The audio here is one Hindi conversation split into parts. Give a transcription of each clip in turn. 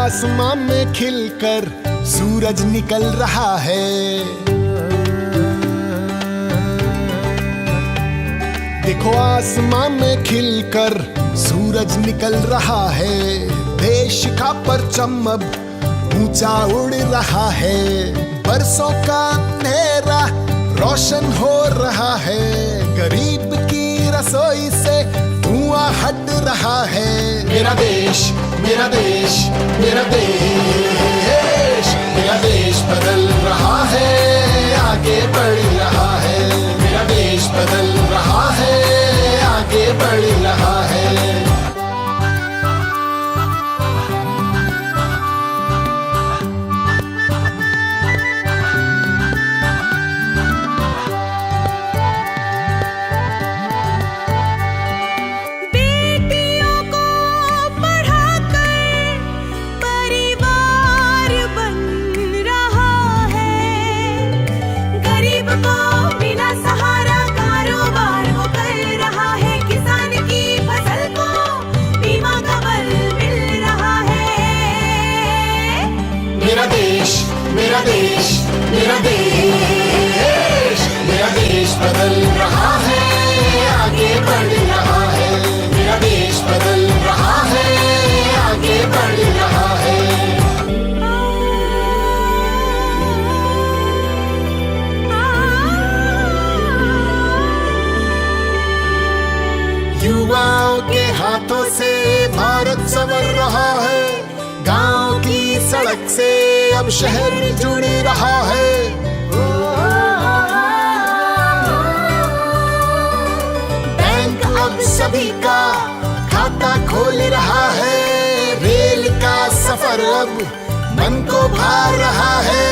आसमां में खिलकर सूरज निकल रहा है। देखो आसमां में खिलकर सूरज निकल रहा है। देश का परचम अब ऊंचा उड़ रहा है। बरसों का अंधेरा रोशन हो रहा है। गरीब की रसोई से धुआं हट रहा है। मेरा देश, मेरा देश, मेरा देश, मेरा देश बदल रहा है, आगे बढ़ रहा है। मेरा देश बदल रहा है, आगे बढ़ रहा है। मेरा देश, मेरा देश, मेरा देश, मेरा देश बदल रहा है, आगे बढ़ रहा है। मेरा देश बदल रहा है, आगे बढ़ रहा है। युवाओं के हाथों से भारत संवर रहा है। गांव की सड़क से अब शहर जुड़ रहा है। बैंक अब सभी का खाता खोल रहा है। रेल का सफर अब मन को भा रहा है।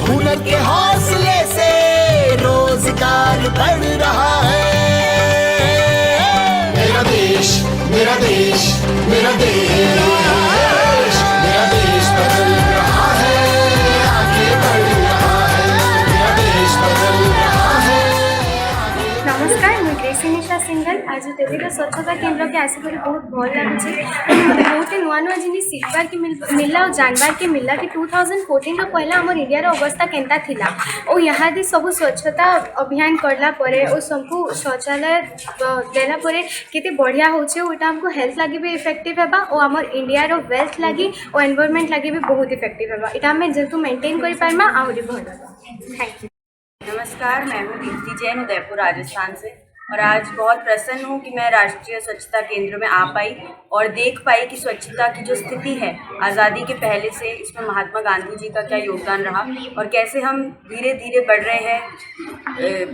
हुनर के हौसले से रोजगार बढ़ रहा है। मेरा देश, मेरा देश, मेरा देश, मेरा देश बदल रहा है, आगे बढ़ रहा है। मेरा देश बदल रहा है। नमस्कार, मुझे ग्रेसिनिशा सिंगल। आज तेरे स्वच्छता केन्द्र के आसिक बहुत भल लगे। बहुत नुआ नुआ जिन शिखबार के मिलला और जानबार के मिलला कि 2014 पहला आम इंडियार अवस्था केन्ता थिला और यहाँ दी सब स्वच्छता अभियान करला परे और सबको शौचालय देला परे केते बढ़िया होचे। ओटा हमको हेल्थ लगी भी इफेक्टिव हेबा और आम इंडियार वेल्थ लगी और एनवायरनमेंट लगी भी बहुत इफेक्टिव हेबा। इटा हमें जेतु मेंटेन कर पारमा आहरी भल। Thank you. नमस्कार, मैं हूँ दीप्ति जैन, उदयपुर राजस्थान से। और आज बहुत प्रसन्न हूँ कि मैं राष्ट्रीय स्वच्छता केंद्र में आ पाई और देख पाई कि स्वच्छता की जो स्थिति है आज़ादी के पहले से, इसमें महात्मा गांधी जी का क्या योगदान रहा और कैसे हम धीरे धीरे बढ़ रहे हैं।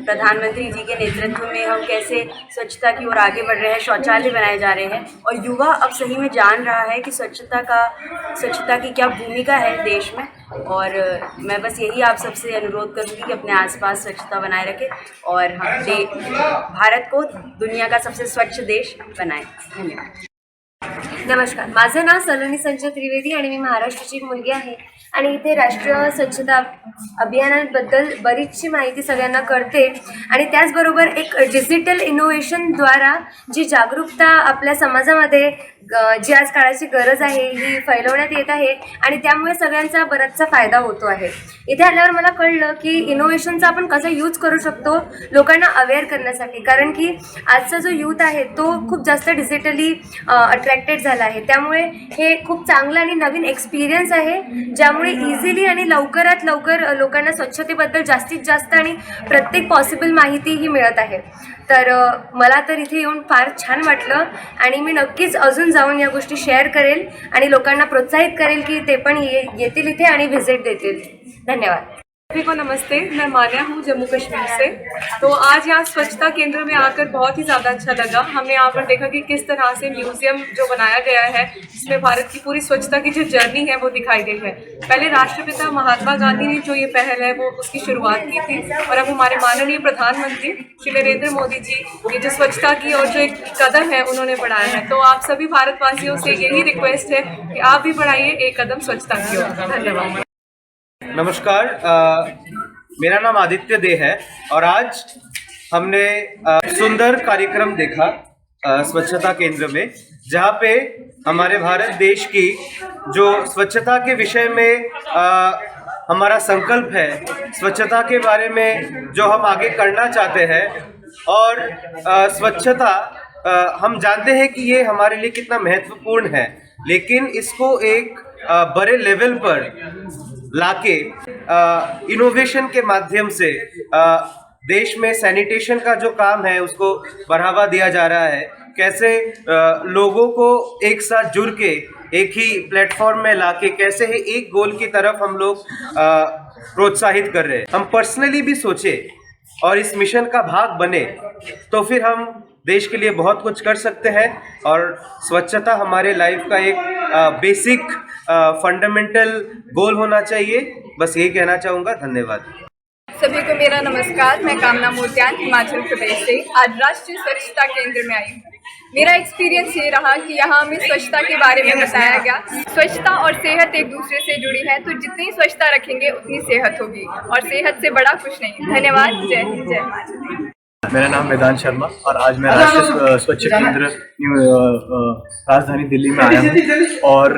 प्रधानमंत्री जी के नेतृत्व में हम कैसे स्वच्छता की ओर आगे बढ़ रहे हैं, शौचालय बनाए जा रहे हैं और युवा अब सही में जान रहा है कि स्वच्छता की क्या भूमिका है देश में। और मैं बस यही आप सबसे अनुरोध करूँगी कि अपने आसपास स्वच्छता बनाए रखें और हम भारत को दुनिया का सबसे स्वच्छ देश बनाएं। धन्यवाद। नमस्कार, माझं नाव सलोनी संजय त्रिवेदी आणि मी महाराष्ट्राची एक मुलगी आहे आणि इथे राष्ट्रीय स्वच्छता अभियानाबद्दल बरीचशी माहिती सगळ्यांना करते आणि त्याचबरोबर एक डिजिटल इनोव्हेशनद्वारा जी जागरूकता आपल्या समाजामध्ये जी आज काळाची गरज आहे ही फैलवण्यात येत आहे आणि त्यामुळे सगळ्यांचा बराचसा फायदा होतो आहे। इथे आल्यावर मला कळलं की इनोव्हेशनचा आपण कसा यूज करू शकतो लोकांना अवेअर करण्यासाठी, कारण की आजचा जो यूथ आहे तो खूप जास्त डिजिटली अट्रॅक्टेड झाला आहे। त्यामुळे हे खूप चांगलं आणि नवीन एक्सपिरियन्स आहे ज्यामुळे इझिली आणि लवकरात लवकर लोकांना स्वच्छतेबद्दल जास्तीत जास्त आणि प्रत्येक पॉसिबल माहिती ही मिळत आहे। तर मला तर इथे येऊन फार छान वाटलं आणि मी नक्कीच अजून जाऊन या गोष्टी शेअर करेल आणि लोकांना प्रोत्साहित करेल की ते पण येतील इथे आणि व्हिजिट देतील। धन्यवाद। सभी को नमस्ते, मैं मान्या हूँ जम्मू कश्मीर से। तो आज यहाँ स्वच्छता केंद्र में आकर बहुत ही ज़्यादा अच्छा लगा। हमने यहाँ पर देखा कि किस तरह से म्यूजियम जो बनाया गया है जिसमें भारत की पूरी स्वच्छता की जो जर्नी है वो दिखाई गई है। पहले राष्ट्रपिता महात्मा गांधी ने जो ये पहल है वो उसकी शुरुआत की थी और अब हमारे माननीय प्रधानमंत्री श्री नरेंद्र मोदी जी ये जो स्वच्छता की और जो एक कदम है उन्होंने बढ़ाया है। तो आप सभी भारतवासियों से यही रिक्वेस्ट है कि आप भी बढ़ाइए एक कदम स्वच्छता की ओर। धन्यवाद। नमस्कार, मेरा नाम आदित्य दे है और आज हमने सुंदर कार्यक्रम देखा स्वच्छता केंद्र में, जहाँ पे हमारे भारत देश की जो स्वच्छता के विषय में हमारा संकल्प है, स्वच्छता के बारे में जो हम आगे करना चाहते हैं, और स्वच्छता हम जानते हैं कि ये हमारे लिए कितना महत्वपूर्ण है, लेकिन इसको एक बड़े लेवल पर लाके इनोवेशन के माध्यम से देश में सैनिटेशन का जो काम है उसको बढ़ावा दिया जा रहा है। कैसे लोगों को एक साथ जुड़ के एक ही प्लेटफॉर्म में लाके कैसे ही एक गोल की तरफ हम लोग प्रोत्साहित कर रहे हैं। हम पर्सनली भी सोचे और इस मिशन का भाग बने तो फिर हम देश के लिए बहुत कुछ कर सकते हैं, और स्वच्छता हमारे लाइफ का एक बेसिक फंडामेंटल गोल होना चाहिए। बस यही कहना चाहूँगा। धन्यवाद। सभी को मेरा नमस्कार। मैं कामना मोतियान हिमाचल प्रदेश से आज राष्ट्रीय स्वच्छता केंद्र में आई हूँ। मेरा एक्सपीरियंस ये रहा कि यहाँ हमें स्वच्छता के बारे में बताया गया। स्वच्छता और सेहत एक दूसरे से जुड़ी है, तो जितनी स्वच्छता रखेंगे उतनी सेहत होगी, और सेहत से बड़ा कुछ नहीं। धन्यवाद। जय हिंद, जय हिमाचल। मेरा नाम वेदांत शर्मा और आज मैं राष्ट्रीय स्वच्छ केंद्र राजधानी दिल्ली में आया हूँ, और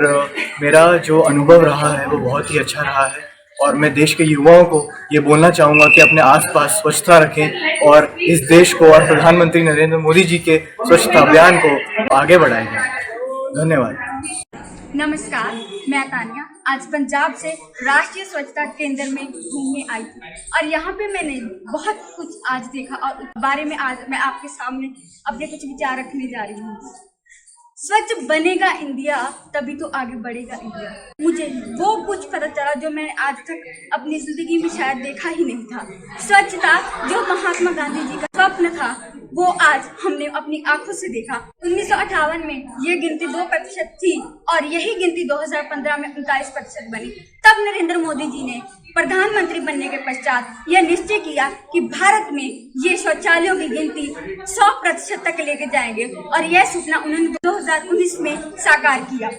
मेरा जो अनुभव रहा है वो बहुत ही अच्छा रहा है। और मैं देश के युवाओं को ये बोलना चाहूँगा कि अपने आसपास स्वच्छता रखें और इस देश को और प्रधानमंत्री नरेंद्र मोदी जी के स्वच्छता अभियान को आगे बढ़ाएंगे। धन्यवाद। नमस्कार, मैं तानिया आज पंजाब से राष्ट्रीय स्वच्छता केंद्र में घूमने आई थी, और यहाँ पे मैंने बहुत कुछ आज देखा, और उस बारे में आज मैं आपके सामने अपने कुछ विचार रखने जा रही हूँ। स्वच्छ बनेगा इंडिया तभी तो आगे बढ़ेगा इंडिया। मुझे वो कुछ पता चला जो मैंने आज तक अपनी जिंदगी में शायद देखा ही नहीं था। स्वच्छता जो महात्मा गांधी जी का स्वप्न था वो आज हमने अपनी आंखों से देखा। 1958 में ये गिनती 2% थी, और यही गिनती 2015 में 39% बनी। तब नरेंद्र मोदी जी ने प्रधानमंत्री बनने के पश्चात यह निश्चय किया कि भारत में ये शौचालयों की गिनती 100% तक लेके जाएंगे, और यह सपना उन्होंने 2019 में साकार किया।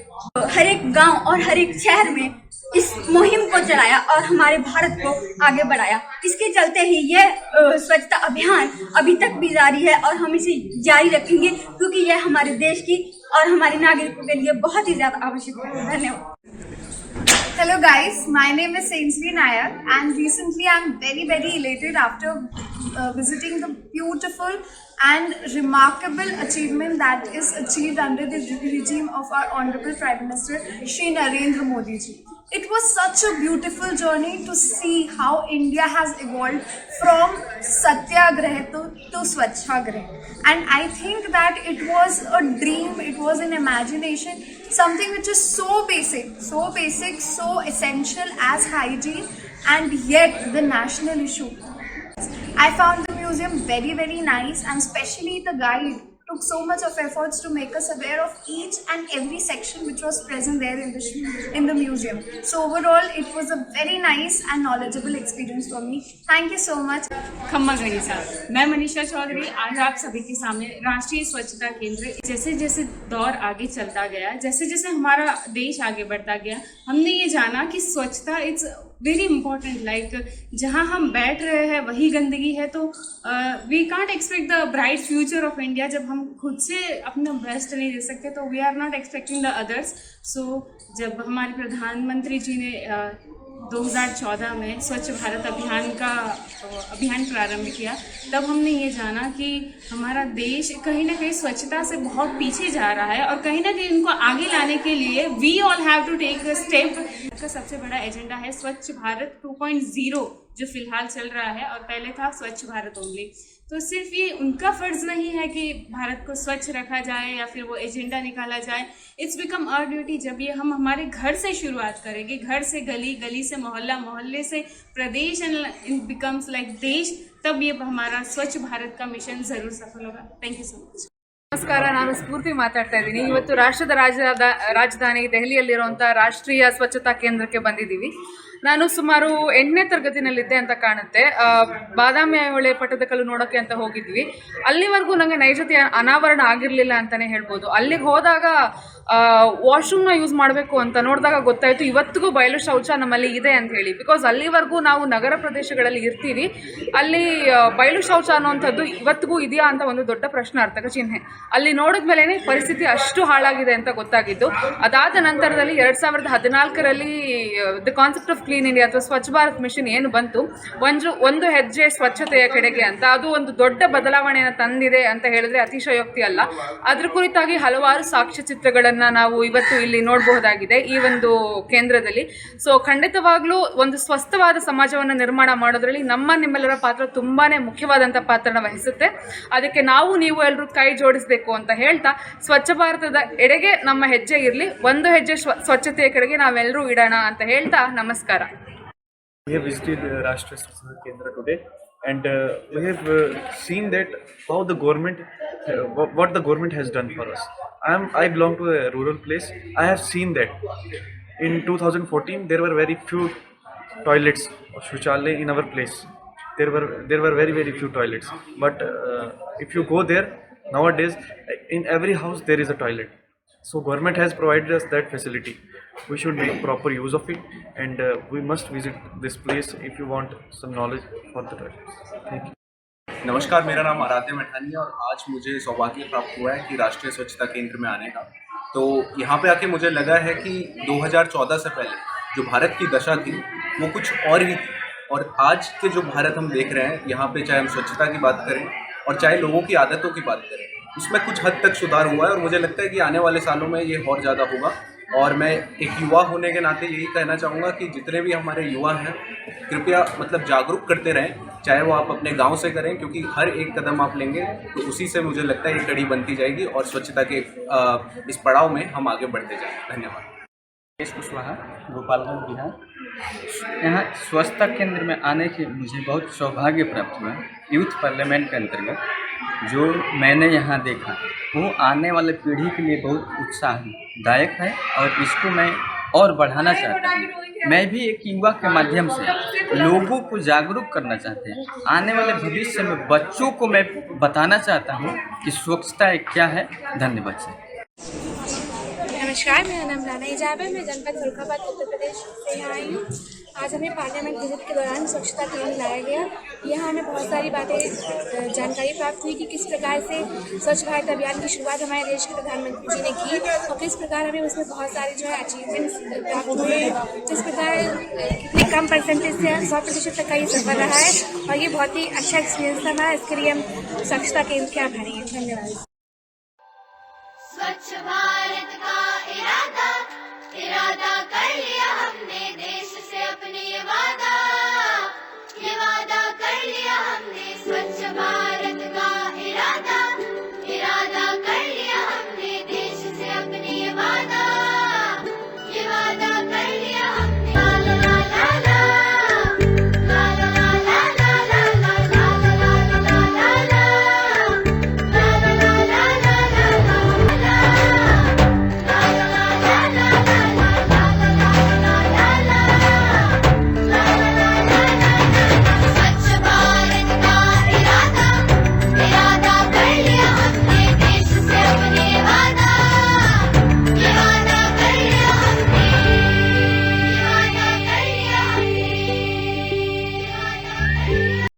हर एक गांव और हर एक शहर में इस मुहिम को चलाया और हमारे भारत को आगे बढ़ाया। इसके चलते ही यह स्वच्छता अभियान अभी तक भी जारी है, और हम इसे जारी रखेंगे क्योंकि यह हमारे देश की और हमारे नागरिकों के लिए बहुत ही ज्यादा आवश्यक है। धन्यवाद। Hello guys, my name is Sainsvi Nayak, and recently I'm very elated after visiting the beautiful and remarkable achievement that is achieved under the regime of our Honorable Prime Minister Shri Narendra Modi ji. It was such a beautiful journey to see how India has evolved from Satyagrah to Swachhagrah, and I think that it was a dream, it was an imagination, something which is so basic, so essential as hygiene, and yet the national issue. I found the museum very nice, and especially the guide took so much of efforts to make us aware of each and every section which was present there in the museum. So overall, it was a very nice and knowledgeable experience for me. Thank you so much. खम्मा गणिसा। मैं मनीषा चौधरी आज आप सभी के सामने राष्ट्रीय स्वच्छता केंद्र। जैसे जैसे दौर आगे चलता गया, जैसे जैसे हमारा देश आगे बढ़ता गया, हमने ये जाना कि स्वच्छता इट्स वेरी इंपॉर्टेंट। लाइक जहाँ हम बैठ रहे हैं वही गंदगी है, तो we can't expect the bright future of India. जब हम खुद से अपना बेस्ट नहीं दे सकते तो we are not expecting the others. So जब हमारे प्रधानमंत्री जी ने 2014 में स्वच्छ भारत अभियान प्रारंभ किया, तब हमने ये जाना कि हमारा देश कहीं ना कहीं स्वच्छता से बहुत पीछे जा रहा है, और कहीं ना कहीं उनको आगे लाने के लिए we all have to take a step. का सबसे बड़ा एजेंडा है स्वच्छ भारत 2.0 जो फिलहाल चल रहा है, और पहले था स्वच्छ भारत ओनली। तो सिर्फ ये उनका फर्ज नहीं है कि भारत को स्वच्छ रखा जाए या फिर वो एजेंडा निकाला जाए। It's become our duty. जब ये हम हमारे घर से शुरुआत करेंगे, घर से गली, गली से मोहल्ला, मोहल्ले से प्रदेश, एंड इट बिकम्स लाइक देश, तब ये हमारा स्वच्छ भारत का मिशन ज़रूर सफल होगा। Thank you so much. ನಮಸ್ಕಾರ, ನಾನು ಸ್ಫೂರ್ತಿ ಮಾತಾಡ್ತಾ ಇದ್ದೀನಿ. ಇವತ್ತು ರಾಷ್ಟ್ರದ ರಾಜಧಾನಿ ದೆಹಲಿಯಲ್ಲಿರುವಂಥ ರಾಷ್ಟ್ರೀಯ ಸ್ವಚ್ಛತಾ ಕೇಂದ್ರಕ್ಕೆ ಬಂದಿದ್ದೀವಿ. ನಾನು ಸುಮಾರು 8ನೇ ತರಗತಿನಲ್ಲಿದ್ದೆ ಅಂತ ಕಾಣುತ್ತೆ. ಬಾದಾಮಿ ಹೊಳೆ ಪಟ್ಟದಕಲ್ಲು ನೋಡೋಕ್ಕೆ ಅಂತ ಹೋಗಿದ್ವಿ. ಅಲ್ಲಿವರೆಗೂ ನನಗೆ ನೈಜತೆ ಅನಾವರಣ ಆಗಿರಲಿಲ್ಲ ಅಂತಲೇ ಹೇಳ್ಬೋದು. ಅಲ್ಲಿಗೆ ಹೋದಾಗ ವಾಶ್ರೂಮ್ನ ಯೂಸ್ ಮಾಡಬೇಕು ಅಂತ ನೋಡಿದಾಗ ಗೊತ್ತಾಯಿತು ಇವತ್ತಿಗೂ ಬಯಲು ಶೌಚ ನಮ್ಮಲ್ಲಿ ಇದೆ ಅಂತ ಹೇಳಿ. ಬಿಕಾಸ್ ಅಲ್ಲಿವರೆಗೂ ನಾವು ನಗರ ಪ್ರದೇಶಗಳಲ್ಲಿ ಇರ್ತೀವಿ, ಅಲ್ಲಿ ಬಯಲು ಶೌಚ ಅನ್ನೋವಂಥದ್ದು ಇವತ್ತಿಗೂ ಇದೆಯಾ ಅಂತ ಒಂದು ದೊಡ್ಡ ಪ್ರಶ್ನಾರ್ಥಕ ಚಿಹ್ನೆ. ಅಲ್ಲಿ ನೋಡಿದ್ಮೇಲೆ ಪರಿಸ್ಥಿತಿ ಅಷ್ಟು ಹಾಳಾಗಿದೆ ಅಂತ ಗೊತ್ತಾಗಿದ್ದು. ಅದಾದ ನಂತರದಲ್ಲಿ 2014ರಲ್ಲಿ the concept of clean India ಅಥವಾ ಸ್ವಚ್ಛ ಭಾರತ್ ಮಿಷನ್ ಏನು ಬಂತು, ಒಂದು ಹೆಜ್ಜೆ ಸ್ವಚ್ಛತೆಯ ಕಡೆಗೆ ಅಂತ, ಅದು ಒಂದು ದೊಡ್ಡ ಬದಲಾವಣೆಯನ್ನು ತಂದಿದೆ ಅಂತ ಹೇಳಿದ್ರೆ ಅತಿಶಯೋಕ್ತಿ ಅಲ್ಲ. ಅದ್ರ ಕುರಿತಾಗಿ ಹಲವಾರು ಸಾಕ್ಷ್ಯಚಿತ್ರಗಳನ್ನು ನಾವು ಇವತ್ತು ಇಲ್ಲಿ ನೋಡಬಹುದಾಗಿದೆ ಈ ಒಂದು ಕೇಂದ್ರದಲ್ಲಿ. ಸೊ ಖಂಡಿತವಾಗ್ಲೂ ಒಂದು ಸ್ವಸ್ಥವಾದ ಸಮಾಜವನ್ನು ನಿರ್ಮಾಣ ಮಾಡೋದ್ರಲ್ಲಿ ನಿಮ್ಮೆಲ್ಲರ ಪಾತ್ರ ತುಂಬಾನೇ ಮುಖ್ಯವಾದಂಥ ಪಾತ್ರನ ವಹಿಸುತ್ತೆ. ಅದಕ್ಕೆ ನೀವು ಎಲ್ಲರೂ ಕೈ ಜೋಡಿಸಬೇಕು ಅಂತ ಹೇಳ್ತಾ, ಸ್ವಚ್ಛ ಭಾರತದ ಎಡೆಗೆ ನಮ್ಮ ಹೆಜ್ಜೆ ಇರಲಿ, ಒಂದು ಹೆಜ್ಜೆ ಸ್ವಚ್ಛತೆಯ ಕಡೆಗೆ ನಾವೆಲ್ಲರೂ ಇಡೋಣ ಅಂತ ಹೇಳ್ತಾ ನಮಸ್ಕಾರ. We have visited Rashtriya Swachhta Kendra today, and we have seen that how the government, what the government has done for us. I belong to a rural place. I have seen that in 2014 there were very few toilets or shauchalaya in our place. There were very few toilets. But if you go there nowadays, in every house there is a toilet. So government has provided us that facility. We should make proper use of it, and we must visit this place if you want some knowledge for the toilets. Thank you. नमस्कार, मेरा नाम आराध्य मैठानी है और आज मुझे सौभाग्य प्राप्त हुआ है कि राष्ट्रीय स्वच्छता केंद्र में आने का। तो यहाँ पे आके मुझे लगा है कि 2014 से पहले जो भारत की दशा थी वो कुछ और ही थी, और आज के जो भारत हम देख रहे हैं यहाँ पे, चाहे हम स्वच्छता की बात करें और चाहे लोगों की आदतों की बात करें, उसमें कुछ हद तक सुधार हुआ है। और मुझे लगता है कि आने वाले सालों में ये और ज़्यादा होगा। और मैं एक युवा होने के नाते यही कहना चाहूँगा कि जितने भी हमारे युवा हैं, कृपया मतलब जागरूक करते रहें, चाहे वो आप अपने गांव से करें, क्योंकि हर एक कदम आप लेंगे तो उसी से मुझे लगता है ये कड़ी बनती जाएगी और स्वच्छता के इस पड़ाव में हम आगे बढ़ते जाएंगे। धन्यवाद। कुशवाहा, गोपालगंज, बिहार। यहाँ स्वच्छता केंद्र में आने के मुझे बहुत सौभाग्य प्राप्त हुआ। यूथ पार्लियामेंट के अंतर्गत जो मैंने यहाँ देखा वो आने वाले पीढ़ी के लिए बहुत उत्साहदायक है, और इसको मैं और बढ़ाना चाहता हूँ। मैं भी एक युवा के माध्यम से लोगों को जागरूक करना चाहते हैं। आने वाले भविष्य में बच्चों को मैं बताना चाहता हूँ कि स्वच्छता क्या है। धन्यवाद सर। नमस्कार, मेरा नाम राना इजाब है। मैं जनपद फरुखाबाद उत्तर प्रदेश से यहाँ आई हूँ। आज हमें पार्लियामेंट विजिट के दौरान स्वच्छता केंद्र लाया गया। यहाँ हमें बहुत सारी बातें जानकारी प्राप्त हुई कि किस प्रकार से स्वच्छ भारत अभियान की शुरुआत हमारे देश के प्रधानमंत्री जी ने की, और किस प्रकार हमें उसमें बहुत सारे जो है अचीवमेंट्स प्राप्त हुए, जिस प्रकार कितने कम परसेंटेज से 100% तक का ये सफल रहा है, और ये बहुत ही अच्छा एक्सपीरियंस था हमारा। इसके लिए हम स्वच्छता केंद्र के आभारी हैं। धन्यवाद। स्वच्छ भारत का इरादा